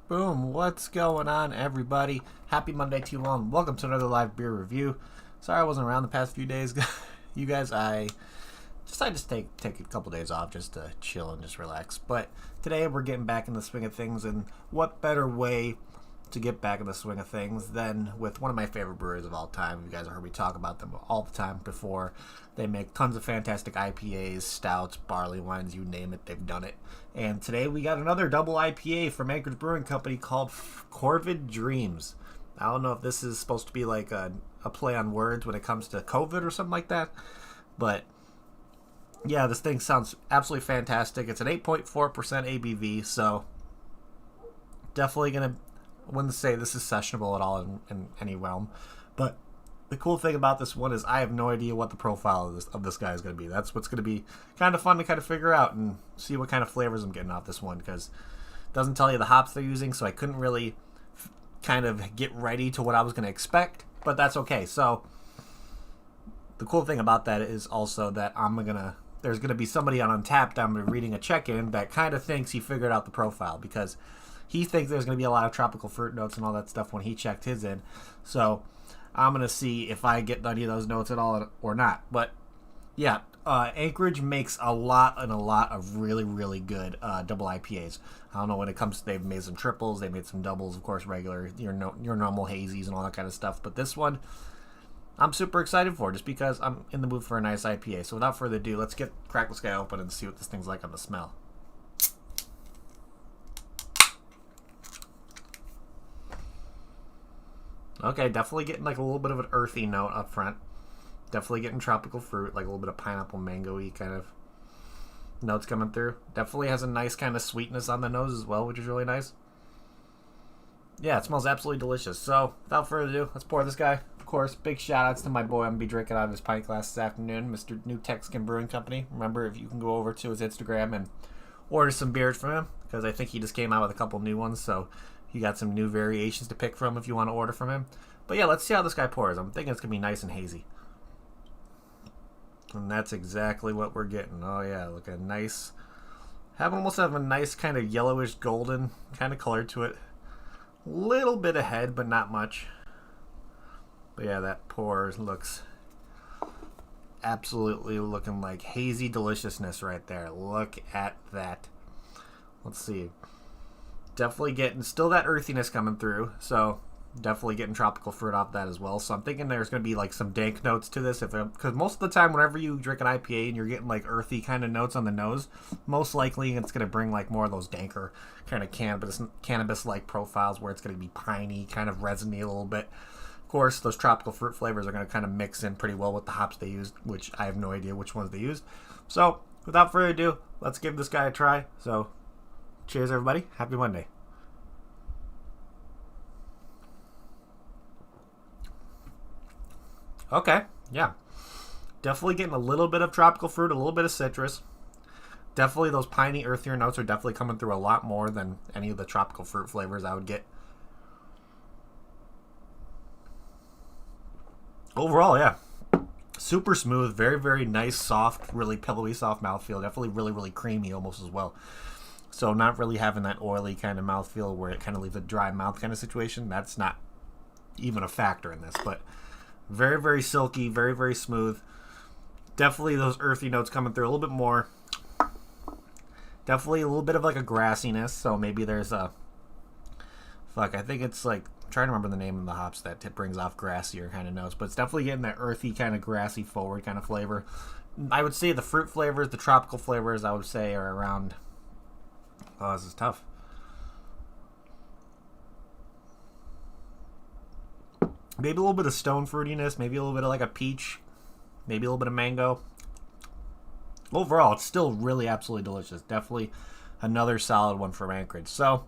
Boom, what's going on, everybody? Happy Monday to you all, and welcome to another live beer review. Sorry I wasn't around the past few days, you guys. I decided to take a couple days off just to chill and just relax. But today we're getting back in the swing of things, and what better way to get back in the swing of things than with one of my favorite brewers of all time. You guys have heard me talk about them all the time before. They make tons of fantastic IPAs, stouts, barley wines, you name it, they've done it. And today we got another double IPA from Anchorage Brewing Company called Corvid Dreams. I don't know if this is supposed to be like a play on words when it comes to COVID or something like that, but yeah, this thing sounds absolutely fantastic. It's an 8.4% ABV, so definitely I wouldn't say this is sessionable at all in any realm. But the cool thing about this one is I have no idea what the profile of this guy is going to be. That's what's going to be kind of fun to kind of figure out and see what kind of flavors I'm getting off this one, because it doesn't tell you the hops they're using, so I couldn't really kind of get ready to what I was going to expect, but that's okay. So the cool thing about that is also that there's going to be somebody on Untapped I'm reading a check-in that kind of thinks he figured out the profile, because he thinks there's going to be a lot of tropical fruit notes and all that stuff when he checked his in. So I'm going to see if I get any of those notes at all or not. But yeah, Anchorage makes a lot of really, really good double IPAs. I don't know when it comes to, they've made some triples, they made some doubles, of course, regular, your normal hazies and all that kind of stuff. But this one, I'm super excited for, just because I'm in the mood for a nice IPA. So without further ado, let's crack this guy open and see what this thing's like on the smell. Okay, definitely getting like a little bit of an earthy note up front. Definitely getting tropical fruit, like a little bit of pineapple, mango-y kind of notes coming through. Definitely has a nice kind of sweetness on the nose as well, which is really nice. Yeah, it smells absolutely delicious. So, without further ado, let's pour this guy. Of course, big shout-outs to my boy I'm going to be drinking out of his pint glass this afternoon, Mr. New Texican Brewing Company. Remember, if you can go over to his Instagram and order some beers from him, because I think he just came out with a couple new ones, so you got some new variations to pick from if you want to order from him. But yeah, let's see how this guy pours. I'm thinking it's going to be nice and hazy. And that's exactly what we're getting. Oh yeah, look at nice. Almost have a nice kind of yellowish golden kind of color to it. Little bit of head, but not much. But yeah, that pour looks absolutely looking like hazy deliciousness right there. Look at that. Let's see. Definitely getting still that earthiness coming through. So definitely getting tropical fruit off that as well. So I'm thinking there's going to be like some dank notes to this, because most of the time whenever you drink an IPA and you're getting like earthy kind of notes on the nose, most likely it's going to bring like more of those danker kind of cannabis like profiles, where it's going to be piney, kind of resiny a little bit. Of course, those tropical fruit flavors are going to kind of mix in pretty well with the hops they used, which I have no idea which ones they used. So without further ado, let's give this guy a try. So cheers everybody, happy Monday. Okay, yeah. Definitely getting a little bit of tropical fruit, a little bit of citrus. Definitely those piney, earthier notes are definitely coming through a lot more than any of the tropical fruit flavors I would get. Overall, yeah. Super smooth, very, very nice, soft, really pillowy, soft mouthfeel. Definitely really, really creamy almost as well. So not really having that oily kind of mouthfeel where it kind of leaves a dry mouth kind of situation. That's not even a factor in this, but very, very silky, very, very smooth. Definitely those earthy notes coming through a little bit more. Definitely a little bit of like a grassiness. So maybe there's a... I think it's like... I'm trying to remember the name of the hops that brings off grassier kind of notes. But it's definitely getting that earthy kind of grassy forward kind of flavor. I would say the fruit flavors, the tropical flavors, I would say are around... Oh, this is tough. Maybe a little bit of stone fruitiness, maybe a little bit of like a peach, maybe a little bit of mango. Overall, it's still really absolutely delicious. Definitely another solid one from Anchorage. So,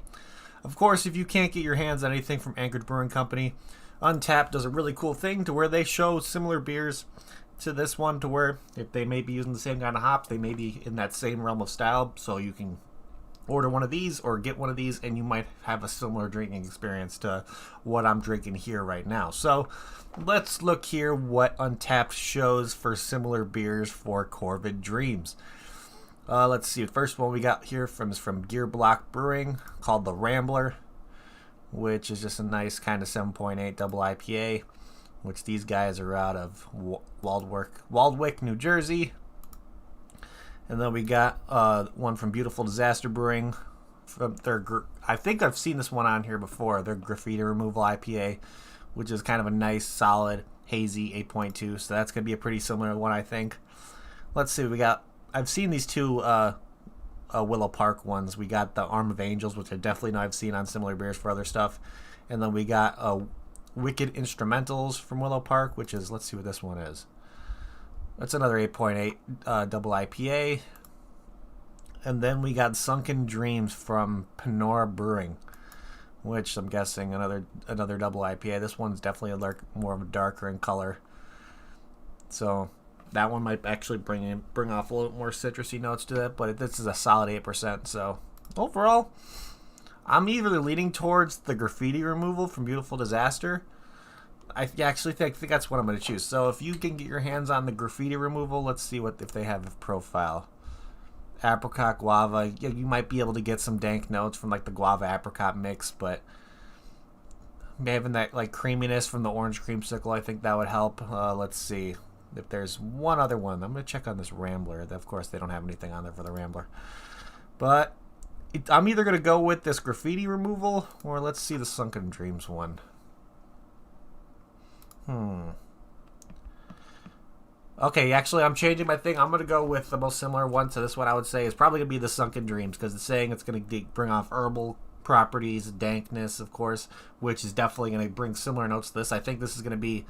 of course, if you can't get your hands on anything from Anchorage Brewing Company, Untapped does a really cool thing to where they show similar beers to this one, to where if they may be using the same kind of hops, they may be in that same realm of style, so you can order one of these or get one of these and you might have a similar drinking experience to what I'm drinking here right now. So let's look here what Untapped shows for similar beers for Corvid Dreams. Let's see. The first one we got here is from Gear Block Brewing, called the Rambler, which is just a nice kind of 7.8 double IPA, which these guys are out of Waldwick, New Jersey. And then we got one from Beautiful Disaster Brewing, from their, I think I've seen this one on here before, their graffiti removal IPA, which is kind of a nice, solid, hazy 8.2. So that's going to be a pretty similar one, I think. Let's see, I've seen these two Willow Park ones. We got the Arm of Angels, which I definitely know I've seen on similar beers for other stuff. And then we got Wicked Instrumentals from Willow Park, which is, let's see what this one is. That's another 8.8 double IPA. And then we got Sunken Dreams from Panora Brewing, which I'm guessing another double IPA. This one's definitely more of a darker in color. So that one might actually bring off a little more citrusy notes to it, but this is a solid 8%. So overall, I'm either leaning towards the graffiti removal from Beautiful Disaster. I actually think that's what I'm going to choose. So if you can get your hands on the graffiti removal, let's see if they have a profile. Apricot guava, you might be able to get some dank notes from like the guava apricot mix, but having that like creaminess from the orange creamsicle, I think that would help. Let's see if there's one other one. I'm going to check on this Rambler. Of course, they don't have anything on there for the Rambler, but I'm either going to go with this graffiti removal or let's see the Sunken Dreams one. Okay, actually, I'm changing my thing. I'm going to go with the most similar one to this one, I would say, is probably going to be the Sunken Dreams, because it's saying it's going to bring off herbal properties, dankness, of course, which is definitely going to bring similar notes to this. I think this is going to be,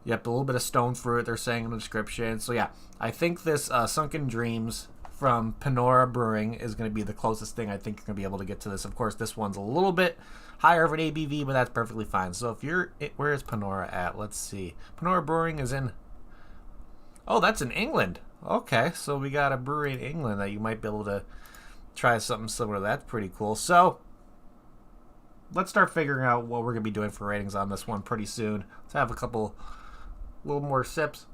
yep, a little bit of stone fruit, they're saying in the description. So, yeah, I think this Sunken Dreams from Panora Brewing is going to be the closest thing I think you're going to be able to get to this. Of course, this one's a little bit higher of an ABV, but that's perfectly fine. So, where is Panora at? Let's see. Panora Brewing is in... Oh, that's in England. Okay, so we got a brewery in England that you might be able to try something similar. That's pretty cool. So, let's start figuring out what we're going to be doing for ratings on this one pretty soon. Let's have a little more sips.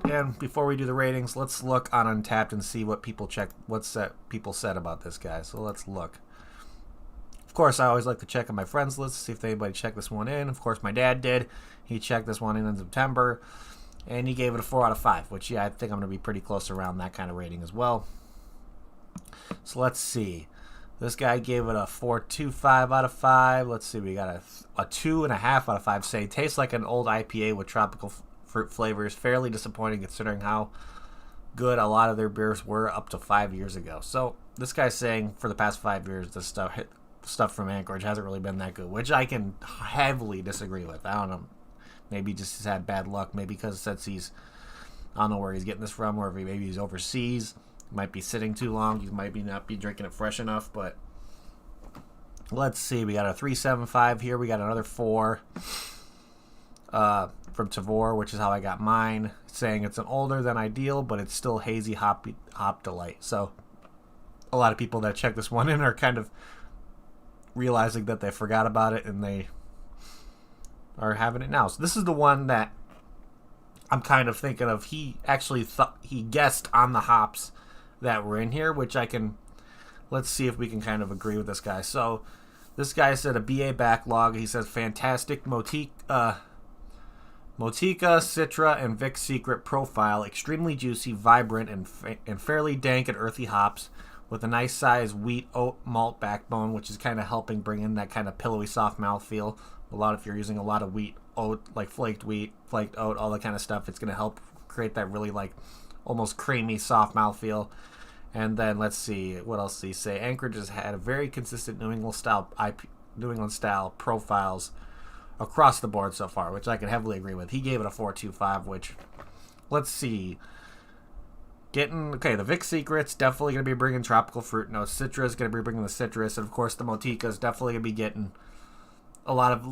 And before we do the ratings, let's look on Untappd and see what people said about this guy. So let's look. Of course, I always like to check on my friends list, see if anybody checked this one in. Of course, my dad did. He checked this one in September, and he gave it a 4 out of 5, which, yeah, I think I'm going to be pretty close around that kind of rating as well. So let's see. This guy gave it a 4.25 out of 5. Let's see, we got a 2.5 out of 5. Say, tastes like an old IPA with tropical fruit flavors. Fairly disappointing considering how good a lot of their beers were up to 5 years ago. So this guy's saying for the past 5 years, this stuff from Anchorage hasn't really been that good, which I can heavily disagree with. I don't know. Maybe just has had bad luck. Maybe because since I don't know where he's getting this from, or maybe he's overseas. He might be sitting too long. He might not be drinking it fresh enough. But let's see. We got a 3.75 here. We got another 4 from Tavor, which is how I got mine. Saying it's an older than ideal, but it's still hazy hop delight. So a lot of people that check this one in are kind of realizing that they forgot about it and they are having it now. So this is the one that I'm kind of thinking of. He actually he guessed on the hops that were in here, which let's see if we can kind of agree with this guy. So this guy said a BA backlog. He says fantastic Motica, Citra, and Vic Secret profile, extremely juicy, vibrant, and fairly dank and earthy hops, with a nice size wheat oat malt backbone, which is kind of helping bring in that kind of pillowy soft mouthfeel. If you're using a lot of wheat oat, like flaked wheat, flaked oat, all that kind of stuff, it's going to help create that really like almost creamy soft mouthfeel. And then let's see, what else did he say? Anchorage has had a very consistent New England style profiles across the board so far, which I can heavily agree with. He gave it a 4.25, which, let's see. The Vic Secret's definitely going to be bringing tropical fruit notes. Citra is going to be bringing the citrus. And, of course, the Motica is definitely going to be getting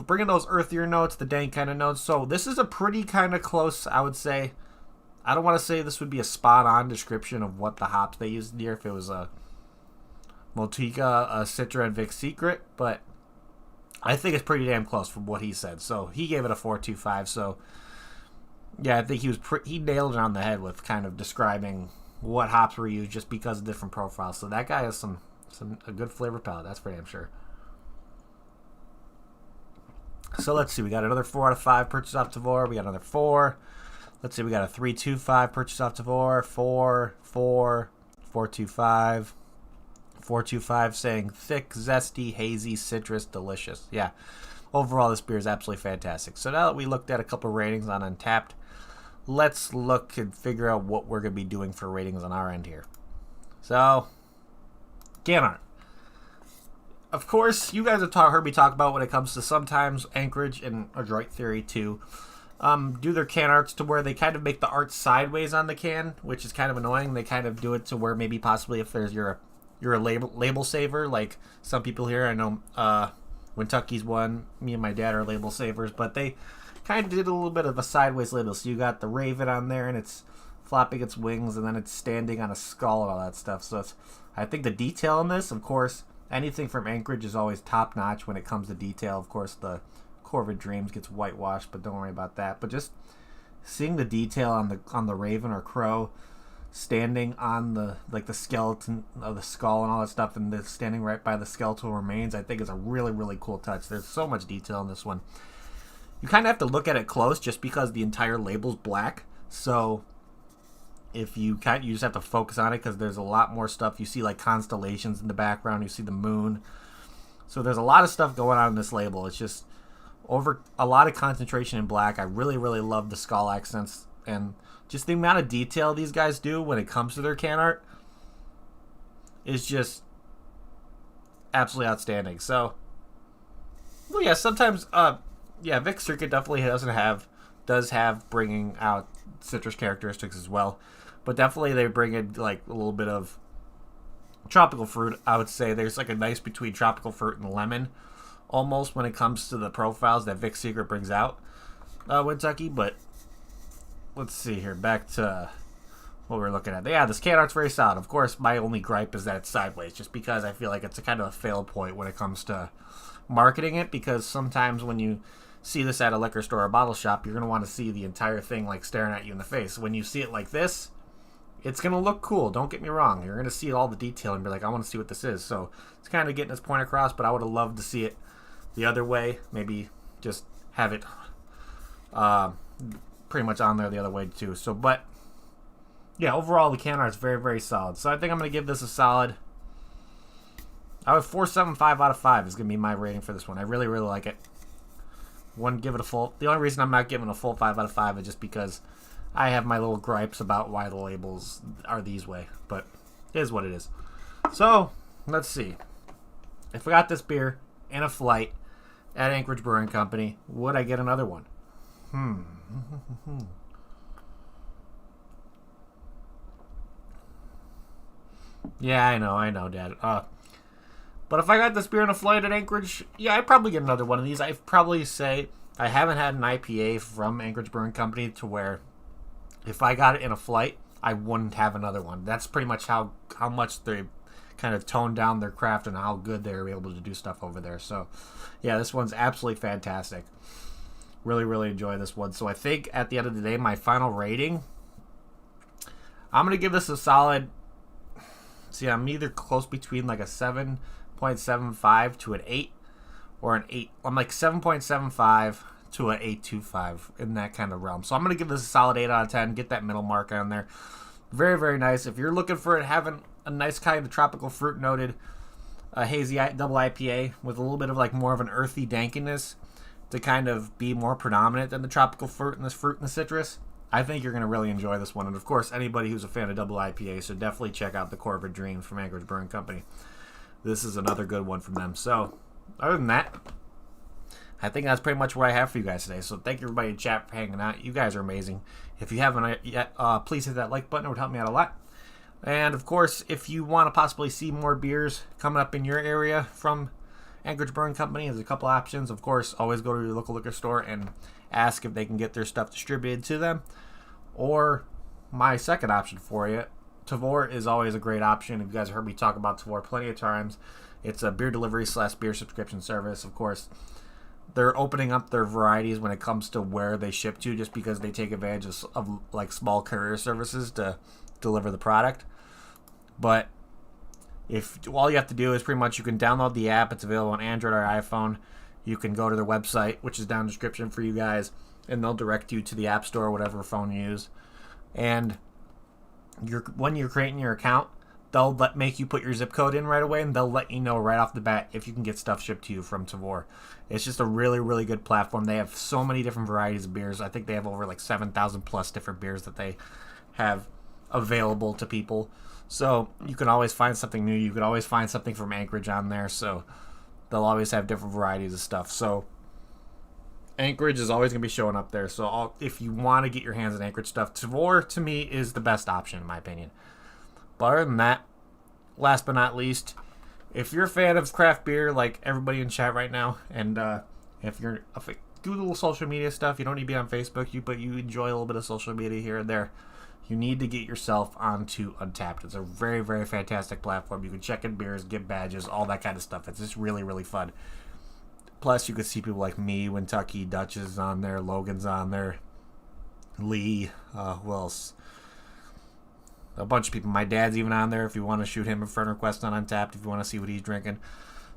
bringing those earthier notes, the dank kind of notes. So this is a pretty kind of close, I would say. I don't want to say this would be a spot-on description of what the hops they used here if it was a Motica, a Citra, and Vic Secret. But I think it's pretty damn close from what he said. So he gave it a 4.25. So yeah, I think he nailed it on the head with kind of describing what hops were used just because of different profiles. So that guy has a good flavor palette, that's for damn sure. So let's see, we got another 4 out of 5 purchase off Tavor. We got another 4. Let's see, we got a 3.25 purchase off Tavor. 4, 4, 425. 425 saying thick, zesty, hazy, citrus, delicious. Yeah. Overall, this beer is absolutely fantastic. So now that we looked at a couple ratings on Untappd, let's look and figure out what we're going to be doing for ratings on our end here. So, can art. Of course, you guys have heard me talk about when it comes to sometimes Anchorage and Adroit Theory too. Do their can arts to where they kind of make the art sideways on the can, which is kind of annoying. They kind of do it to where maybe possibly if there's you're a label saver, like some people here. I know Kentucky's one. Me and my dad are label savers, but they kind of did a little bit of a sideways label. So you got the raven on there, and it's flapping its wings, and then it's standing on a skull and all that stuff. So I think the detail in this, of course, anything from Anchorage is always top notch when it comes to detail. Of course, the Corvid Dreams gets whitewashed, but don't worry about that. But just seeing the detail on the raven or crow standing on the skeleton of the skull and all that stuff, and standing right by the skeletal remains, I think is a really, really cool touch. There's so much detail in this one. You kind of have to look at it close just because the entire label's black. So if you just have to focus on it because there's a lot more stuff. You see like constellations in the background. You see the moon. So there's a lot of stuff going on in this label. It's just over a lot of concentration in black. I really, really love the skull accents and just the amount of detail these guys do when it comes to their can art is just absolutely outstanding. So, well, yeah, sometimes, Vic Circuit definitely does have bringing out citrus characteristics as well, but definitely they bring in like a little bit of tropical fruit. I would say there's like a nice between tropical fruit and lemon almost when it comes to the profiles that Vic Secret brings out Kentucky. But let's see here, back to what we're looking at. Yeah, this can art's very solid. Of course, my only gripe is that it's sideways, just because I feel like it's a kind of a fail point when it comes to marketing it, because sometimes when you see this at a liquor store or bottle shop, you're going to want to see the entire thing like staring at you in the face. When you see it like this, it's going to look cool. Don't get me wrong. You're going to see all the detail and be like, I want to see what this is. So it's kind of getting its point across, but I would have loved to see it the other way. Maybe just have it pretty much on there the other way too. So, but yeah, overall the can art is very, very solid. So I think I'm going to give this a solid, I would 4.75 out of 5 is going to be my rating for this one. I really, really like it. Wouldn't give it a full. The only reason I'm not giving a full 5 out of 5 is just because I have my little gripes about why the labels are these way. But it is what it is. So let's see. If I got this beer in a flight at Anchorage Brewing Company, would I get another one? Yeah, I know, Dad. But if I got this beer in a flight at Anchorage, yeah, I'd probably get another one of these. I'd probably say I haven't had an IPA from Anchorage Brewing Company to where if I got it in a flight, I wouldn't have another one. That's pretty much how much they kind of toned down their craft and how good they were able to do stuff over there. So, yeah, this one's absolutely fantastic. Really, really enjoy this one. So I think at the end of the day, my final rating, I'm going to give this a solid, see, I'm either close between like a 7.75 to an 8 or an 8. I'm like 7.75 to an 8.25 in that kind of realm. So I'm going to give this a solid 8 out of 10. Get that middle mark on there. Very, very nice. If you're looking for it having a nice kind of tropical fruit noted hazy double IPA with a little bit of like more of an earthy dankiness to kind of be more predominant than the tropical fruit and the citrus, I think you're going to really enjoy this one. And of course, anybody who's a fan of double IPA, so definitely check out the Corvid Dreams from Anchorage Brewing Company. This is another good one from them. So, other than that, I think that's pretty much what I have for you guys today. So, thank you everybody in chat for hanging out. You guys are amazing. If you haven't yet, please hit that like button. It would help me out a lot. And of course, if you want to possibly see more beers coming up in your area from Anchorage Brewing Company, there's a couple options. Of course, always go to your local liquor store and ask if they can get their stuff distributed to them. Or my second option for you, Tavour is always a great option. If you guys have heard me talk about Tavour plenty of times, it's a beer delivery / beer subscription service. Of course, they're opening up their varieties when it comes to where they ship to, just because they take advantage of like small courier services to deliver the product. But if all you have to do is pretty much you can download the app. It's available on Android or iPhone. You can go to their website, which is down in the description for you guys, and they'll direct you to the App Store or whatever phone you use. And when you're creating your account, they'll make you put your zip code in right away, and they'll let you know right off the bat if you can get stuff shipped to you from Tavour. It's just a really, really good platform. They have so many different varieties of beers. I think they have over like 7,000 plus different beers that they have available to people. So you can always find something new. You can always find something from Anchorage on there. So they'll always have different varieties of stuff. So Anchorage is always going to be showing up there. So if you want to get your hands on Anchorage stuff, Tavour, to me, is the best option, in my opinion. But other than that, last but not least, if you're a fan of craft beer, like everybody in chat right now, and if you're do a little social media stuff, you don't need to be on Facebook, but you enjoy a little bit of social media here and there, you need to get yourself onto Untappd. It's a very, very fantastic platform. You can check in beers, get badges, all that kind of stuff. It's just really, really fun. Plus, you can see people like me, Kentucky, Dutch is on there, Logan's on there, Lee, who else? A bunch of people. My dad's even on there if you want to shoot him a friend request on Untappd, if you want to see what he's drinking.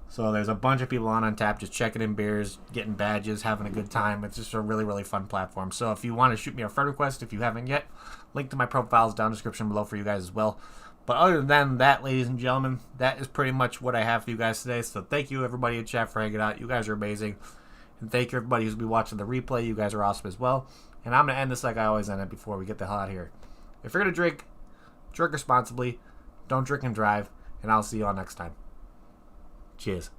So there's a bunch of people on Untappd just checking in beers, getting badges, having a good time. It's just a really, really fun platform. So if you want to shoot me a friend request, if you haven't yet, link to my profile is down in the description below for you guys as well. But other than that, ladies and gentlemen, that is pretty much what I have for you guys today. So thank you, everybody in chat, for hanging out. You guys are amazing. And thank you, everybody who's been watching the replay. You guys are awesome as well. And I'm going to end this like I always end it before we get the hell out of here. If you're going to drink responsibly, don't drink and drive, and I'll see you all next time. Cheers.